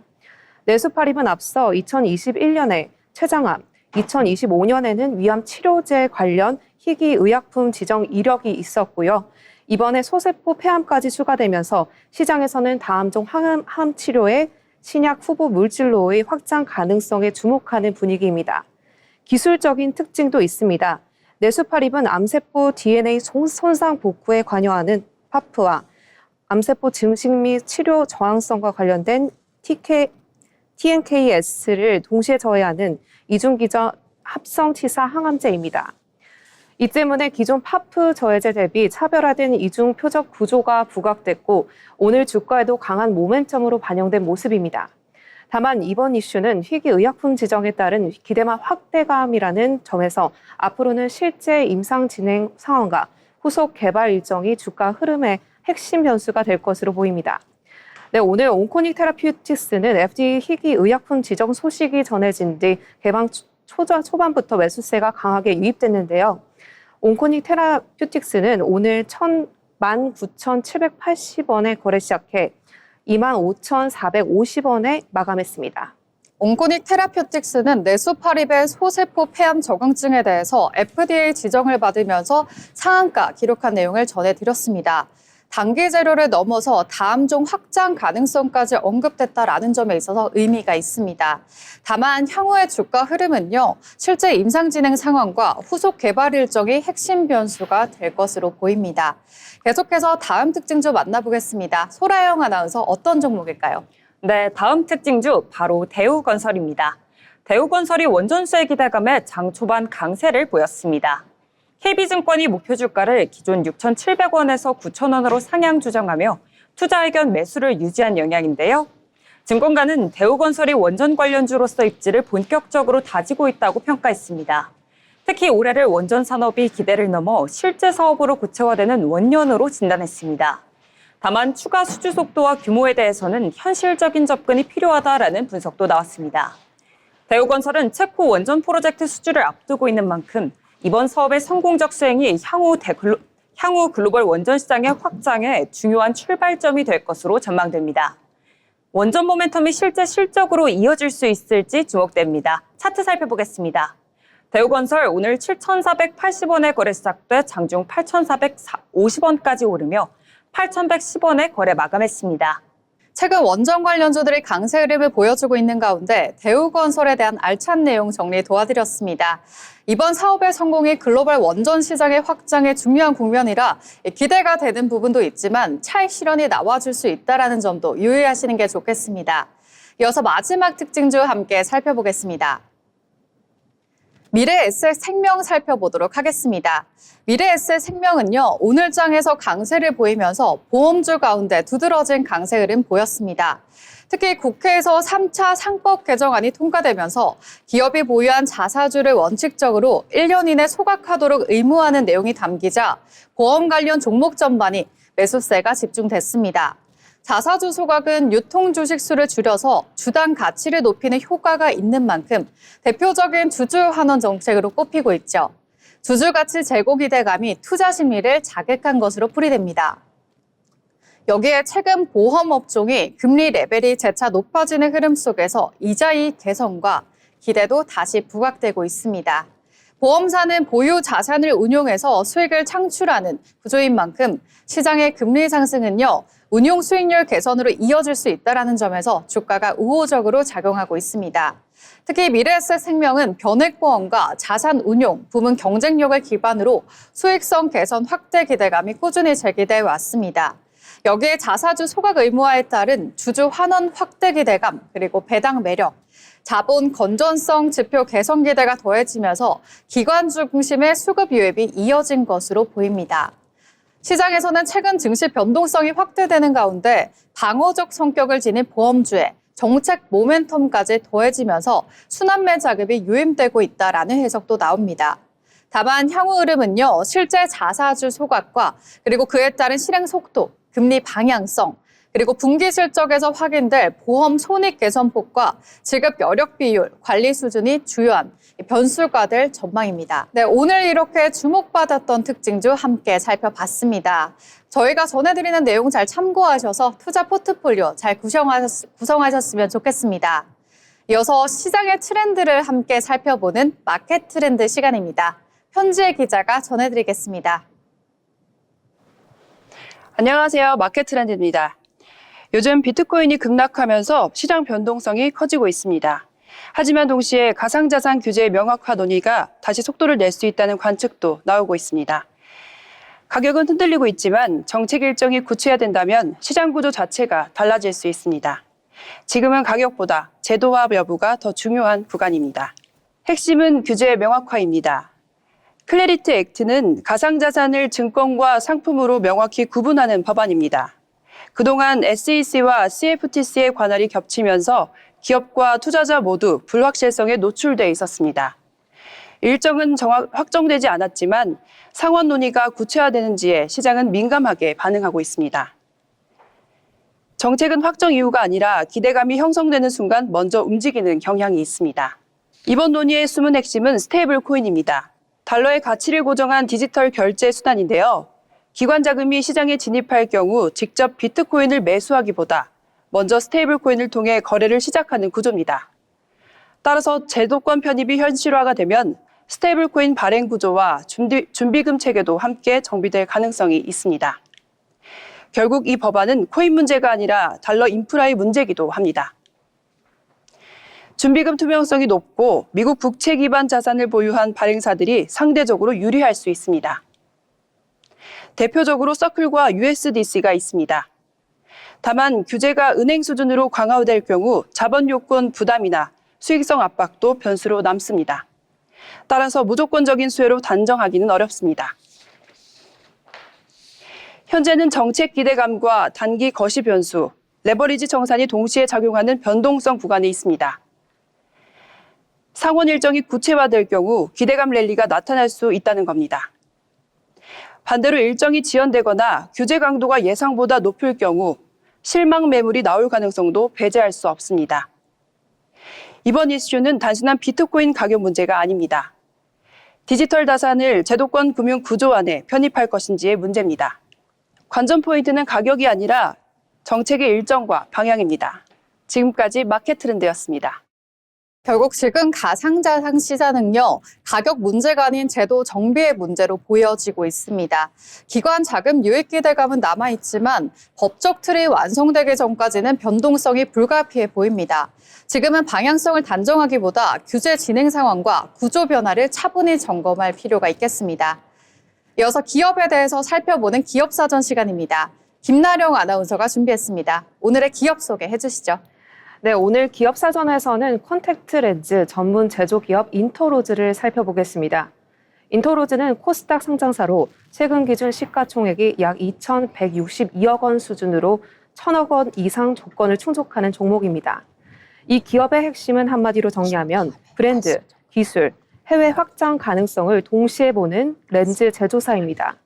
네수파립은 앞서 2021년에 췌장암, 2025년에는 위암 치료제 관련 희귀 의약품 지정 이력이 있었고요. 이번에 소세포 폐암까지 추가되면서 시장에서는 다음 종 항암 치료의 신약 후보 물질로의 확장 가능성에 주목하는 분위기입니다. 기술적인 특징도 있습니다. 네수파립은 암세포 DNA 손상 복구에 관여하는 파프와 암세포 증식 및 치료 저항성과 관련된 TNKS를 동시에 저해하는 이중기전 합성치사 항암제입니다. 이 때문에 기존 파프 저해제 대비 차별화된 이중 표적 구조가 부각됐고 오늘 주가에도 강한 모멘텀으로 반영된 모습입니다. 다만 이번 이슈는 희귀의약품 지정에 따른 기대만 확대감이라는 점에서 앞으로는 실제 임상 진행 상황과 후속 개발 일정이 주가 흐름의 핵심 변수가 될 것으로 보입니다. 네, 오늘 온코닉 테라퓨틱스는 FDA 희귀의약품 지정 소식이 전해진 뒤 개방 초반부터 매수세가 강하게 유입됐는데요. 온코닉 테라퓨틱스는 오늘 19,780원에 거래 시작해 25,450원에 마감했습니다. 온코닉 테라퓨틱스는 네수파립의 소세포 폐암 적응증에 대해서 FDA 지정을 받으면서 상한가 기록한 내용을 전해드렸습니다. 단기 재료를 넘어서 다음 종 확장 가능성까지 언급됐다라는 점에 있어서 의미가 있습니다. 다만 향후의 주가 흐름은요, 실제 임상 진행 상황과 후속 개발 일정이 핵심 변수가 될 것으로 보입니다. 계속해서 다음 특징주 만나보겠습니다. 소라영 아나운서 어떤 종목일까요? 네, 다음 특징주 바로 대우건설입니다. 대우건설이 원전수의 기대감에 장 초반 강세를 보였습니다. KB증권이 목표 주가를 기존 6,700원에서 9,000원으로 상향 조정하며 투자 의견 매수를 유지한 영향인데요. 증권가는 대우건설이 원전 관련주로서 입지를 본격적으로 다지고 있다고 평가했습니다. 특히 올해를 원전 산업이 기대를 넘어 실제 사업으로 구체화되는 원년으로 진단했습니다. 다만 추가 수주 속도와 규모에 대해서는 현실적인 접근이 필요하다라는 분석도 나왔습니다. 대우건설은 체코 원전 프로젝트 수주를 앞두고 있는 만큼 이번 사업의 성공적 수행이 향후 글로벌 원전 시장의 확장에 중요한 출발점이 될 것으로 전망됩니다. 원전 모멘텀이 실제 실적으로 이어질 수 있을지 주목됩니다. 차트 살펴보겠습니다. 대우건설 오늘 7,480원에 거래 시작돼 장중 8,450원까지 오르며 8,110원에 거래 마감했습니다. 최근 원전 관련주들이 강세 흐름을 보여주고 있는 가운데 대우건설에 대한 알찬 내용 정리 도와드렸습니다. 이번 사업의 성공이 글로벌 원전 시장의 확장에 중요한 국면이라 기대가 되는 부분도 있지만 차익 실현이 나와줄 수 있다는 점도 유의하시는 게 좋겠습니다. 이어서 마지막 특징주 함께 살펴보겠습니다. 미래에셋생명 살펴보도록 하겠습니다. 미래에셋생명은요, 오늘 장에서 강세를 보이면서 보험주 가운데 두드러진 강세 흐름 보였습니다. 특히 국회에서 3차 상법 개정안이 통과되면서 기업이 보유한 자사주를 원칙적으로 1년 이내 소각하도록 의무화하는 내용이 담기자 보험 관련 종목 전반이 매수세가 집중됐습니다. 자사주 소각은 유통 주식 수를 줄여서 주당 가치를 높이는 효과가 있는 만큼 대표적인 주주 환원 정책으로 꼽히고 있죠. 주주 가치 제고 기대감이 투자 심리를 자극한 것으로 풀이됩니다. 여기에 최근 보험 업종이 금리 레벨이 재차 높아지는 흐름 속에서 이자이익 개선과 기대도 다시 부각되고 있습니다. 보험사는 보유 자산을 운용해서 수익을 창출하는 구조인 만큼 시장의 금리 상승은요, 운용 수익률 개선으로 이어질 수 있다는 점에서 주가가 우호적으로 작용하고 있습니다. 특히 미래에셋생명은 변액보험과 자산 운용, 부문 경쟁력을 기반으로 수익성 개선 확대 기대감이 꾸준히 제기돼 왔습니다. 여기에 자사주 소각 의무화에 따른 주주 환원 확대 기대감, 그리고 배당 매력, 자본 건전성 지표 개선 기대가 더해지면서 기관주 중심의 수급 유입이 이어진 것으로 보입니다. 시장에서는 최근 증시 변동성이 확대되는 가운데 방어적 성격을 지닌 보험주에 정책 모멘텀까지 더해지면서 순환매 자금이 유입되고 있다라는 해석도 나옵니다. 다만 향후 흐름은요, 실제 자사주 소각과 그리고 그에 따른 실행 속도, 금리 방향성, 그리고 분기 실적에서 확인될 보험 손익 개선폭과 지급 여력 비율, 관리 수준이 주요한 변수가 될 전망입니다. 네, 오늘 이렇게 주목받았던 특징주 함께 살펴봤습니다. 저희가 전해드리는 내용 잘 참고하셔서 투자 포트폴리오 잘 구성하셨으면 좋겠습니다. 이어서 시장의 트렌드를 함께 살펴보는 마켓 트렌드 시간입니다. 현지의 기자가 전해드리겠습니다. 안녕하세요. 마켓 트렌드입니다. 요즘 비트코인이 급락하면서 시장 변동성이 커지고 있습니다. 하지만 동시에 가상자산 규제의 명확화 논의가 다시 속도를 낼 수 있다는 관측도 나오고 있습니다. 가격은 흔들리고 있지만 정책 일정이 구체화된다면 시장 구조 자체가 달라질 수 있습니다. 지금은 가격보다 제도화 여부가 더 중요한 구간입니다. 핵심은 규제의 명확화입니다. 클래리티 액트는 가상자산을 증권과 상품으로 명확히 구분하는 법안입니다. 그동안 SEC와 CFTC의 관할이 겹치면서 기업과 투자자 모두 불확실성에 노출돼 있었습니다. 일정은 확정되지 않았지만 상원 논의가 구체화되는지에 시장은 민감하게 반응하고 있습니다. 정책은 확정 이후가 아니라 기대감이 형성되는 순간 먼저 움직이는 경향이 있습니다. 이번 논의의 숨은 핵심은 스테이블 코인입니다. 달러의 가치를 고정한 디지털 결제 수단인데요. 기관 자금이 시장에 진입할 경우 직접 비트코인을 매수하기보다 먼저 스테이블 코인을 통해 거래를 시작하는 구조입니다. 따라서 제도권 편입이 현실화가 되면 스테이블 코인 발행 구조와 준비금 체계도 함께 정비될 가능성이 있습니다. 결국 이 법안은 코인 문제가 아니라 달러 인프라의 문제이기도 합니다. 준비금 투명성이 높고 미국 국채 기반 자산을 보유한 발행사들이 상대적으로 유리할 수 있습니다. 대표적으로 서클과 USDC가 있습니다. 다만 규제가 은행 수준으로 강화될 경우 자본 요건 부담이나 수익성 압박도 변수로 남습니다. 따라서 무조건적인 수혜로 단정하기는 어렵습니다. 현재는 정책 기대감과 단기 거시 변수, 레버리지 정산이 동시에 작용하는 변동성 구간에 있습니다. 상원 일정이 구체화될 경우 기대감 랠리가 나타날 수 있다는 겁니다. 반대로 일정이 지연되거나 규제 강도가 예상보다 높을 경우 실망 매물이 나올 가능성도 배제할 수 없습니다. 이번 이슈는 단순한 비트코인 가격 문제가 아닙니다. 디지털 자산을 제도권 금융 구조 안에 편입할 것인지의 문제입니다. 관전 포인트는 가격이 아니라 정책의 일정과 방향입니다. 지금까지 마켓 트렌드였습니다. 결국 지금 가상자산 시장은요, 가격 문제가 아닌 제도 정비의 문제로 보여지고 있습니다. 기관 자금 유입 기대감은 남아있지만 법적 틀이 완성되기 전까지는 변동성이 불가피해 보입니다. 지금은 방향성을 단정하기보다 규제 진행 상황과 구조 변화를 차분히 점검할 필요가 있겠습니다. 이어서 기업에 대해서 살펴보는 기업사전 시간입니다. 김나령 아나운서가 준비했습니다. 오늘의 기업 소개해 주시죠. 네, 오늘 기업사전에서는 콘택트 렌즈 전문 제조기업 인터로즈를 살펴보겠습니다. 인터로즈는 코스닥 상장사로 최근 기준 시가총액이 약 2,162억 원 수준으로 1,000억 원 이상 조건을 충족하는 종목입니다. 이 기업의 핵심은 한마디로 정리하면 브랜드, 기술, 해외 확장 가능성을 동시에 보는 렌즈 제조사입니다.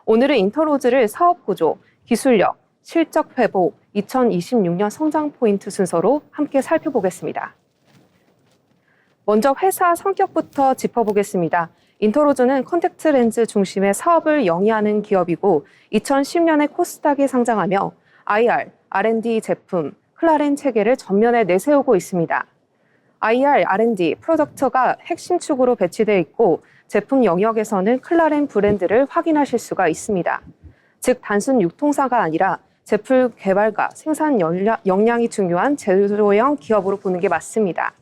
오늘은 인터로즈를 사업구조, 기술력, 실적 회복, 2026년 성장 포인트 순서로 함께 살펴보겠습니다. 먼저 회사 성격부터 짚어보겠습니다. 인터로즈는 콘택트 렌즈 중심의 사업을 영위하는 기업이고 2010년에 코스닥에 상장하며 IR, R&D 제품, 클라렌 체계를 전면에 내세우고 있습니다. IR, R&D, 프로덕트가 핵심 축으로 배치되어 있고 제품 영역에서는 클라렌 브랜드를 확인하실 수가 있습니다. 즉 단순 유통사가 아니라 제품 개발과 생산 역량이 중요한 제조형 기업으로 보는 게 맞습니다.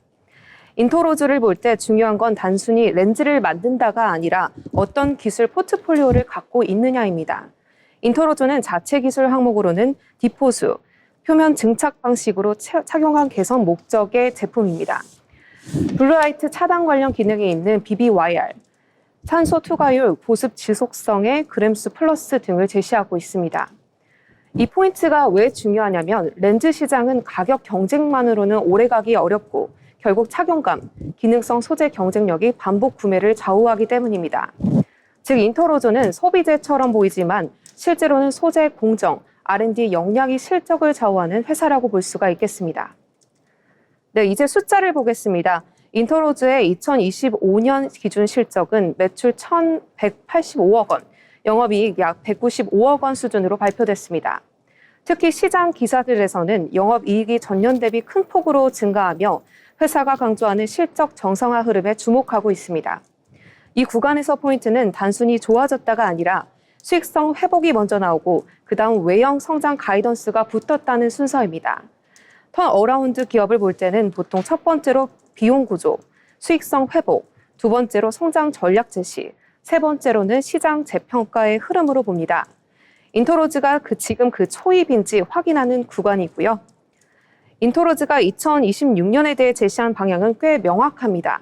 인터로즈를 볼 때 중요한 건 단순히 렌즈를 만든다가 아니라 어떤 기술 포트폴리오를 갖고 있느냐입니다. 인터로즈는 자체 기술 항목으로는 디포수, 표면 증착 방식으로 착용한 개선 목적의 제품입니다. 블루라이트 차단 관련 기능이 있는 BBYR, 산소 투과율, 보습 지속성의 그램수 플러스 등을 제시하고 있습니다. 이 포인트가 왜 중요하냐면 렌즈 시장은 가격 경쟁만으로는 오래가기 어렵고 결국 착용감, 기능성 소재 경쟁력이 반복 구매를 좌우하기 때문입니다. 즉 인터로저는 소비재처럼 보이지만 실제로는 소재 공정, R&D 역량이 실적을 좌우하는 회사라고 볼 수가 있겠습니다. 네, 이제 숫자를 보겠습니다. 인터로즈의 2025년 기준 실적은 매출 1,185억 원, 영업이익 약 195억 원 수준으로 발표됐습니다. 특히 시장 기사들에서는 영업이익이 전년 대비 큰 폭으로 증가하며 회사가 강조하는 실적 정상화 흐름에 주목하고 있습니다. 이 구간에서 포인트는 단순히 좋아졌다가 아니라 수익성 회복이 먼저 나오고 그다음 외형 성장 가이던스가 붙었다는 순서입니다. 턴어라운드 기업을 볼 때는 보통 첫 번째로 비용 구조, 수익성 회복, 두 번째로 성장 전략 제시, 세 번째로는 시장 재평가의 흐름으로 봅니다. 인터로즈가 지금 그 초입인지 확인하는 구간이고요. 인터로즈가 2026년에 대해 제시한 방향은 꽤 명확합니다.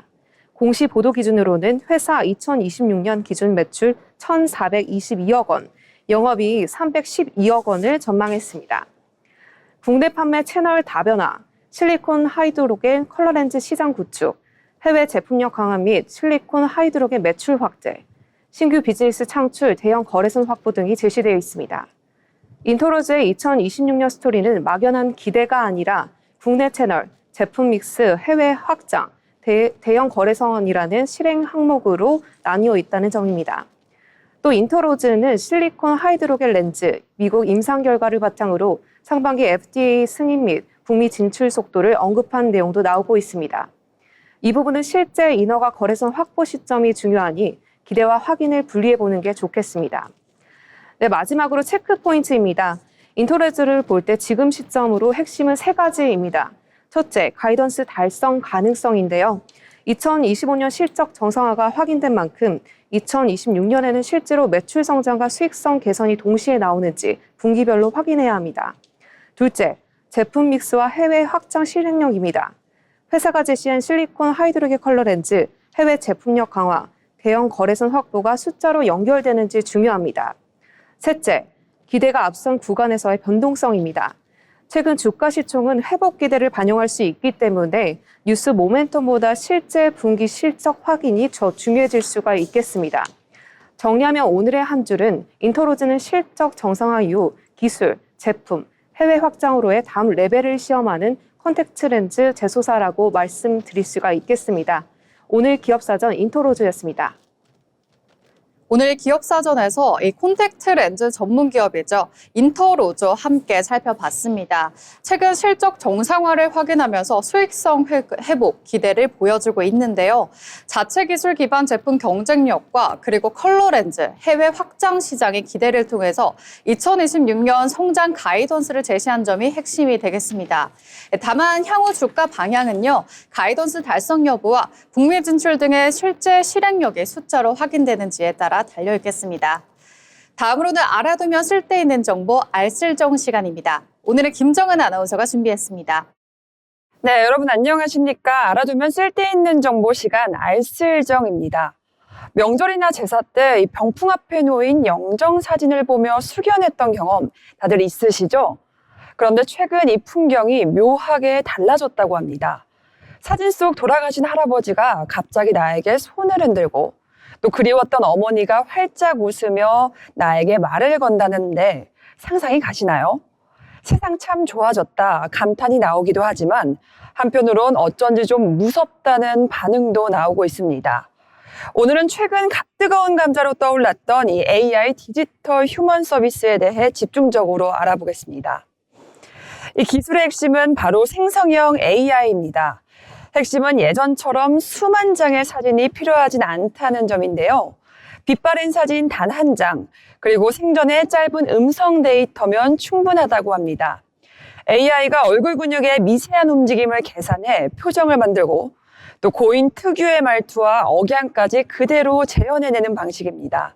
공시 보도 기준으로는 회사 2026년 기준 매출 1,422억 원, 영업이익 312억 원을 전망했습니다. 국내 판매 채널 다변화, 실리콘 하이드로겐 컬러렌즈 시장 구축, 해외 제품력 강화 및 실리콘 하이드로겐 매출 확대, 신규 비즈니스 창출, 대형 거래선 확보 등이 제시되어 있습니다. 인터로즈의 2026년 스토리는 막연한 기대가 아니라 국내 채널, 제품 믹스, 해외 확장, 대형 거래선이라는 실행 항목으로 나뉘어 있다는 점입니다. 또 인터로즈는 실리콘 하이드로겐 렌즈, 미국 임상 결과를 바탕으로 상반기 FDA 승인 및 북미 진출 속도를 언급한 내용도 나오고 있습니다. 이 부분은 실제 인허가 거래선 확보 시점이 중요하니 기대와 확인을 분리해보는 게 좋겠습니다. 네, 마지막으로 체크 포인트입니다. 인터로즈를 볼 때 지금 시점으로 핵심은 세 가지입니다. 첫째, 가이던스 달성 가능성인데요. 2025년 실적 정상화가 확인된 만큼 2026년에는 실제로 매출 성장과 수익성 개선이 동시에 나오는지 분기별로 확인해야 합니다. 둘째, 제품 믹스와 해외 확장 실행력입니다. 회사가 제시한 실리콘 하이드로겐 컬러 렌즈, 해외 제품력 강화, 대형 거래선 확보가 숫자로 연결되는지 중요합니다. 셋째, 기대가 앞선 구간에서의 변동성입니다. 최근 주가 시총은 회복 기대를 반영할 수 있기 때문에 뉴스 모멘텀보다 실제 분기 실적 확인이 더 중요해질 수가 있겠습니다. 정리하면 오늘의 한 줄은 인터로즈는 실적 정상화 이후 기술, 제품, 해외 확장으로의 다음 레벨을 시험하는 컨택트 렌즈 제소사라고 말씀드릴 수가 있겠습니다. 오늘 기업사전 인터로즈였습니다. 오늘 기업사전에서 이 콘택트 렌즈 전문 기업이죠. 인터로즈 함께 살펴봤습니다. 최근 실적 정상화를 확인하면서 수익성 회복 기대를 보여주고 있는데요. 자체 기술 기반 제품 경쟁력과 그리고 컬러 렌즈 해외 확장 시장의 기대를 통해서 2026년 성장 가이던스를 제시한 점이 핵심이 되겠습니다. 다만 향후 주가 방향은요. 가이던스 달성 여부와 북미 진출 등의 실제 실행력이 숫자로 확인되는지에 따라 달려있겠습니다. 다음으로는 알아두면 쓸데있는 정보 알쓸정 시간입니다. 오늘은 김정은 아나운서가 준비했습니다. 네, 여러분 안녕하십니까? 알아두면 쓸데있는 정보 시간 알쓸정입니다. 명절이나 제사 때 이 병풍 앞에 놓인 영정 사진을 보며 숙연했던 경험 다들 있으시죠? 그런데 최근 이 풍경이 묘하게 달라졌다고 합니다. 사진 속 돌아가신 할아버지가 갑자기 나에게 손을 흔들고 또 그리웠던 어머니가 활짝 웃으며 나에게 말을 건다는데 상상이 가시나요? 세상 참 좋아졌다 감탄이 나오기도 하지만 한편으론 어쩐지 좀 무섭다는 반응도 나오고 있습니다. 오늘은 최근 뜨거운 감자로 떠올랐던 이 AI 디지털 휴먼 서비스에 대해 집중적으로 알아보겠습니다. 이 기술의 핵심은 바로 생성형 AI입니다. 핵심은 예전처럼 수만 장의 사진이 필요하진 않다는 점인데요. 빛바랜 사진 단 한 장, 그리고 생전의 짧은 음성 데이터면 충분하다고 합니다. AI가 얼굴 근육의 미세한 움직임을 계산해 표정을 만들고 또 고인 특유의 말투와 억양까지 그대로 재현해내는 방식입니다.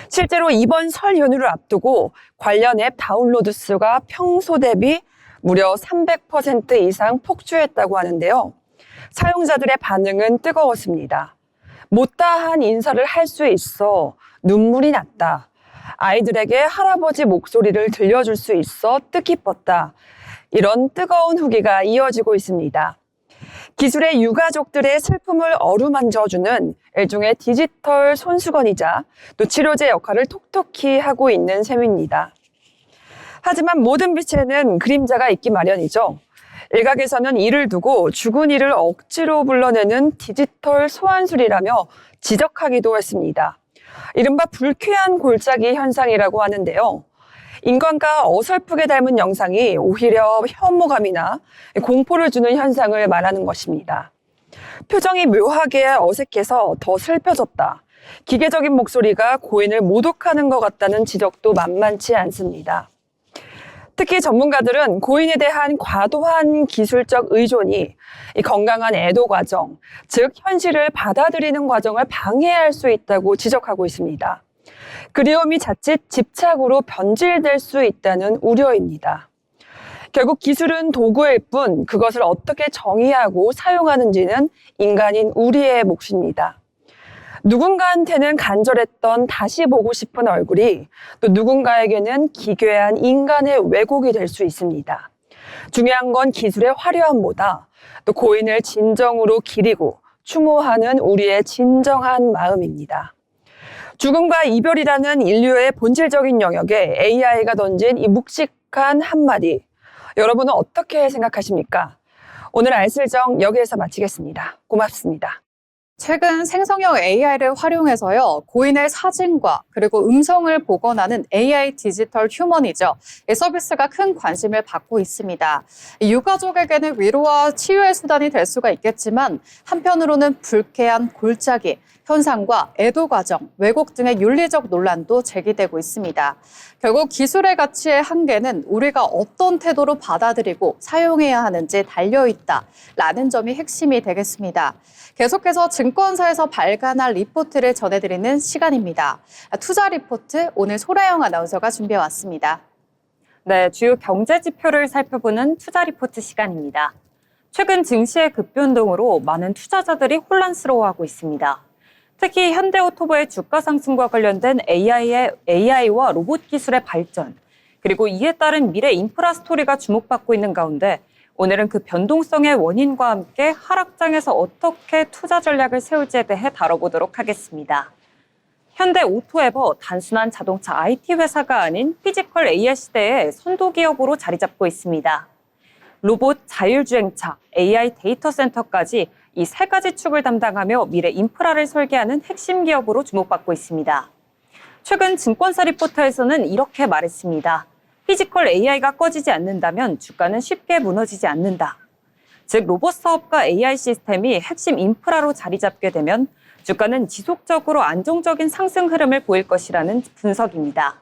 실제로 이번 설 연휴를 앞두고 관련 앱 다운로드 수가 평소 대비 무려 300% 이상 폭주했다고 하는데요. 사용자들의 반응은 뜨거웠습니다. 못다한 인사를 할 수 있어 눈물이 났다. 아이들에게 할아버지 목소리를 들려줄 수 있어 뜻깊었다. 이런 뜨거운 후기가 이어지고 있습니다. 기술의 유가족들의 슬픔을 어루만져주는 일종의 디지털 손수건이자 또 치료제 역할을 톡톡히 하고 있는 셈입니다. 하지만 모든 빛에는 그림자가 있기 마련이죠. 일각에서는 이를 두고 죽은 이를 억지로 불러내는 디지털 소환술이라며 지적하기도 했습니다. 이른바 불쾌한 골짜기 현상이라고 하는데요. 인간과 어설프게 닮은 영상이 오히려 혐오감이나 공포를 주는 현상을 말하는 것입니다. 표정이 묘하게 어색해서 더 슬퍼졌다. 기계적인 목소리가 고인을 모독하는 것 같다는 지적도 만만치 않습니다. 특히 전문가들은 고인에 대한 과도한 기술적 의존이 이 건강한 애도 과정, 즉 현실을 받아들이는 과정을 방해할 수 있다고 지적하고 있습니다. 그리움이 자칫 집착으로 변질될 수 있다는 우려입니다. 결국 기술은 도구일 뿐 그것을 어떻게 정의하고 사용하는지는 인간인 우리의 몫입니다. 누군가한테는 간절했던 다시 보고 싶은 얼굴이 또 누군가에게는 기괴한 인간의 왜곡이 될 수 있습니다. 중요한 건 기술의 화려함보다 또 고인을 진정으로 기리고 추모하는 우리의 진정한 마음입니다. 죽음과 이별이라는 인류의 본질적인 영역에 AI가 던진 이 묵직한 한마디, 여러분은 어떻게 생각하십니까? 오늘 알쓸정 여기에서 마치겠습니다. 고맙습니다. 최근 생성형 AI를 활용해서요, 고인의 사진과 그리고 음성을 복원하는 AI 디지털 휴먼이죠. 이 서비스가 큰 관심을 받고 있습니다. 유가족에게는 위로와 치유의 수단이 될 수가 있겠지만 한편으로는 불쾌한 골짜기, 현상과 애도 과정, 왜곡 등의 윤리적 논란도 제기되고 있습니다. 결국 기술의 가치의 한계는 우리가 어떤 태도로 받아들이고 사용해야 하는지 달려있다라는 점이 핵심이 되겠습니다. 계속해서 증권사에서 발간한 리포트를 전해드리는 시간입니다. 투자 리포트 오늘 소라영 아나운서가 준비해왔습니다. 네, 주요 경제 지표를 살펴보는 투자 리포트 시간입니다. 최근 증시의 급변동으로 많은 투자자들이 혼란스러워하고 있습니다. 특히 현대오토모의 주가 상승과 관련된 AI와 로봇 기술의 발전, 그리고 이에 따른 미래 인프라 스토리가 주목받고 있는 가운데 오늘은 그 변동성의 원인과 함께 하락장에서 어떻게 투자 전략을 세울지에 대해 다뤄보도록 하겠습니다. 현대오토에버 단순한 자동차 IT 회사가 아닌 피지컬 AR 시대의 선도 기업으로 자리 잡고 있습니다. 로봇, 자율주행차, AI 데이터 센터까지 이 세 가지 축을 담당하며 미래 인프라를 설계하는 핵심 기업으로 주목받고 있습니다. 최근 증권사 리포터에서는 이렇게 말했습니다. 피지컬 AI가 꺼지지 않는다면 주가는 쉽게 무너지지 않는다. 즉 로봇 사업과 AI 시스템이 핵심 인프라로 자리 잡게 되면 주가는 지속적으로 안정적인 상승 흐름을 보일 것이라는 분석입니다.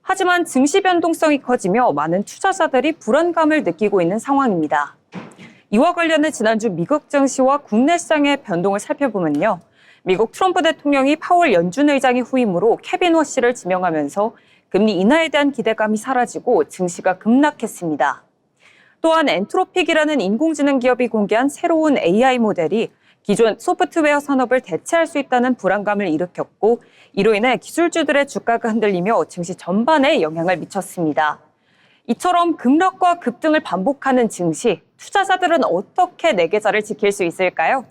하지만 증시 변동성이 커지며 많은 투자자들이 불안감을 느끼고 있는 상황입니다. 이와 관련해 지난주 미국 증시와 국내 시장의 변동을 살펴보면요. 미국 트럼프 대통령이 파월 연준 의장의 후임으로 케빈 워시를 지명하면서 금리 인하에 대한 기대감이 사라지고 증시가 급락했습니다. 또한 엔트로픽이라는 인공지능 기업이 공개한 새로운 AI 모델이 기존 소프트웨어 산업을 대체할 수 있다는 불안감을 일으켰고 이로 인해 기술주들의 주가가 흔들리며 증시 전반에 영향을 미쳤습니다. 이처럼 급락과 급등을 반복하는 증시, 투자자들은 어떻게 내 계좌를 지킬 수 있을까요?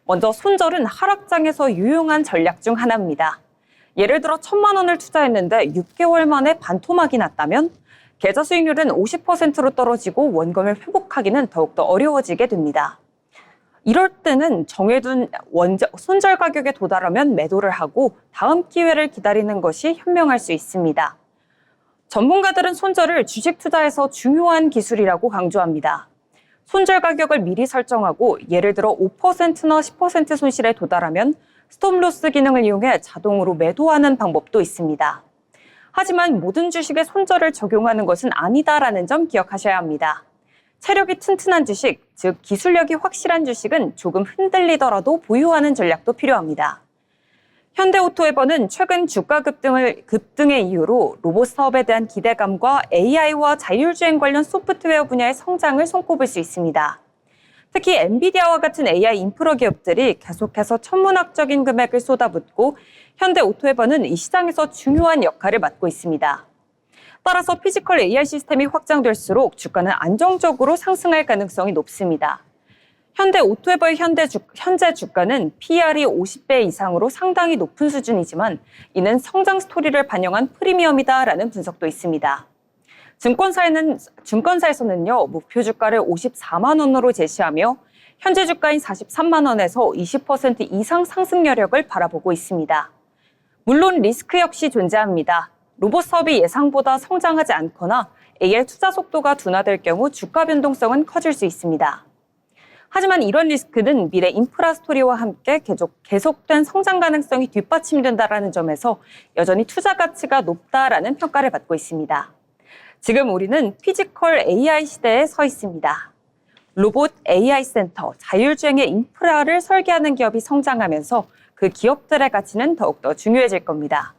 먼저 손절은 하락장에서 유용한 전략 중 하나입니다. 예를 들어 1,000만 원을 투자했는데 6개월 만에 반토막이 났다면 계좌 수익률은 50%로 떨어지고 원금을 회복하기는 더욱더 어려워지게 됩니다. 이럴 때는 정해둔 손절 가격에 도달하면 매도를 하고 다음 기회를 기다리는 것이 현명할 수 있습니다. 전문가들은 손절을 주식 투자에서 중요한 기술이라고 강조합니다. 손절 가격을 미리 설정하고 예를 들어 5%나 10% 손실에 도달하면 스톱로스 기능을 이용해 자동으로 매도하는 방법도 있습니다. 하지만 모든 주식에 손절을 적용하는 것은 아니다라는 점 기억하셔야 합니다. 체력이 튼튼한 주식, 즉 기술력이 확실한 주식은 조금 흔들리더라도 보유하는 전략도 필요합니다. 현대오토에버는 최근 주가 급등의 이유로 로봇 사업에 대한 기대감과 AI와 자율주행 관련 소프트웨어 분야의 성장을 손꼽을 수 있습니다. 특히 엔비디아와 같은 AI 인프라 기업들이 계속해서 천문학적인 금액을 쏟아붓고 현대오토에버는 이 시장에서 중요한 역할을 맡고 있습니다. 따라서 피지컬 AI 시스템이 확장될수록 주가는 안정적으로 상승할 가능성이 높습니다. 현대오토에버의 현재 주가는 PR이 50배 이상으로 상당히 높은 수준이지만 이는 성장 스토리를 반영한 프리미엄이다라는 분석도 있습니다. 증권사에서는요, 목표 주가를 54만 원으로 제시하며 현재 주가인 43만 원에서 20% 이상 상승 여력을 바라보고 있습니다. 물론 리스크 역시 존재합니다. 로봇 사업이 예상보다 성장하지 않거나 AI 투자 속도가 둔화될 경우 주가 변동성은 커질 수 있습니다. 하지만 이런 리스크는 미래 인프라 스토리와 함께 계속된 성장 가능성이 뒷받침된다는 점에서 여전히 투자 가치가 높다라는 평가를 받고 있습니다. 지금 우리는 피지컬 AI 시대에 서 있습니다. 로봇 AI 센터, 자율주행의 인프라를 설계하는 기업이 성장하면서 그 기업들의 가치는 더욱더 중요해질 겁니다.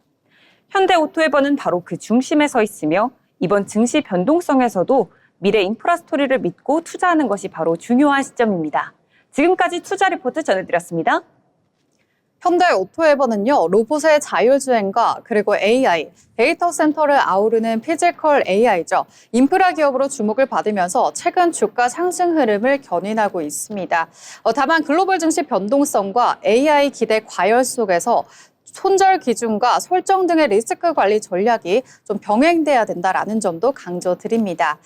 현대오토에버는 바로 그 중심에 서 있으며 이번 증시 변동성에서도 미래 인프라 스토리를 믿고 투자하는 것이 바로 중요한 시점입니다. 지금까지 투자 리포트 전해드렸습니다. 현대오토에버는요, 로봇의 자율주행과 그리고 AI, 데이터 센터를 아우르는 피지컬 AI죠. 인프라 기업으로 주목을 받으면서 최근 주가 상승 흐름을 견인하고 있습니다. 다만 글로벌 증시 변동성과 AI 기대 과열 속에서 손절 기준과 설정 등의 리스크 관리 전략이 좀 병행돼야 된다라는 점도 강조드립니다.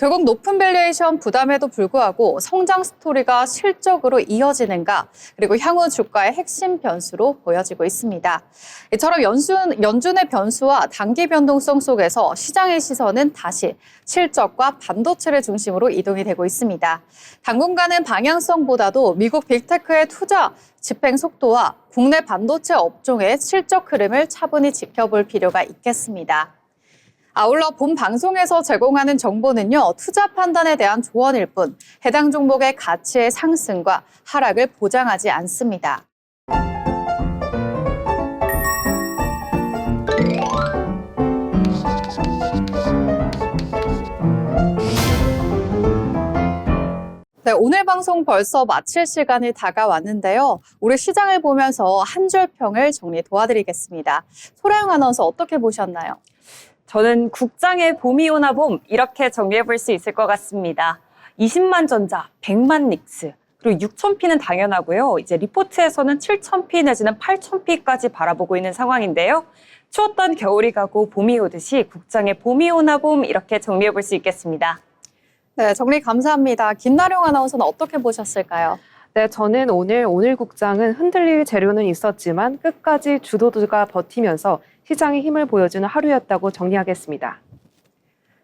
결국 높은 밸류에이션 부담에도 불구하고 성장 스토리가 실적으로 이어지는가, 그리고 향후 주가의 핵심 변수로 보여지고 있습니다. 이처럼 연준의 변수와 단기 변동성 속에서 시장의 시선은 다시 실적과 반도체를 중심으로 이동이 되고 있습니다. 당분간은 방향성보다도 미국 빅테크의 투자 집행 속도와 국내 반도체 업종의 실적 흐름을 차분히 지켜볼 필요가 있겠습니다. 아울러 본 방송에서 제공하는 정보는요, 투자 판단에 대한 조언일 뿐 해당 종목의 가치의 상승과 하락을 보장하지 않습니다. 네, 오늘 방송 벌써 마칠 시간이 다가왔는데요. 우리 시장을 보면서 한 줄 평을 정리 도와드리겠습니다. 소라영 아나운서 어떻게 보셨나요? 저는 국장의 봄이 오나 봄 이렇게 정리해볼 수 있을 것 같습니다. 20만 전자, 100만 닉스, 그리고 6,000P는 당연하고요. 이제 리포트에서는 7,000P 내지는 8,000P까지 바라보고 있는 상황인데요. 추웠던 겨울이 가고 봄이 오듯이 국장의 봄이 오나 봄 이렇게 정리해볼 수 있겠습니다. 네, 정리 감사합니다. 김나령 아나운서는 어떻게 보셨을까요? 네, 저는 오늘 국장은 흔들릴 재료는 있었지만 끝까지 주도주가 버티면서 시장의 힘을 보여주는 하루였다고 정리하겠습니다.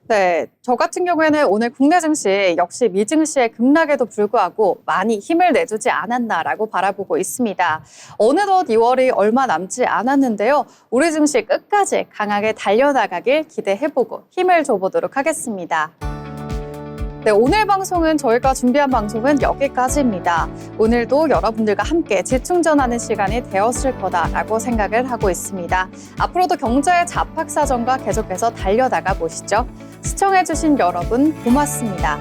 네, 저 같은 경우에는 오늘 국내 증시 역시 미증시의 급락에도 불구하고 많이 힘을 내주지 않았나라고 바라보고 있습니다. 어느덧 2월이 얼마 남지 않았는데요. 우리 증시 끝까지 강하게 달려나가길 기대해보고 힘을 줘보도록 하겠습니다. 네, 오늘 방송은 저희가 준비한 방송은 여기까지입니다. 오늘도 여러분들과 함께 재충전하는 시간이 되었을 거다라고 생각을 하고 있습니다. 앞으로도 경제의 잡학사전과 계속해서 달려나가 보시죠. 시청해주신 여러분 고맙습니다.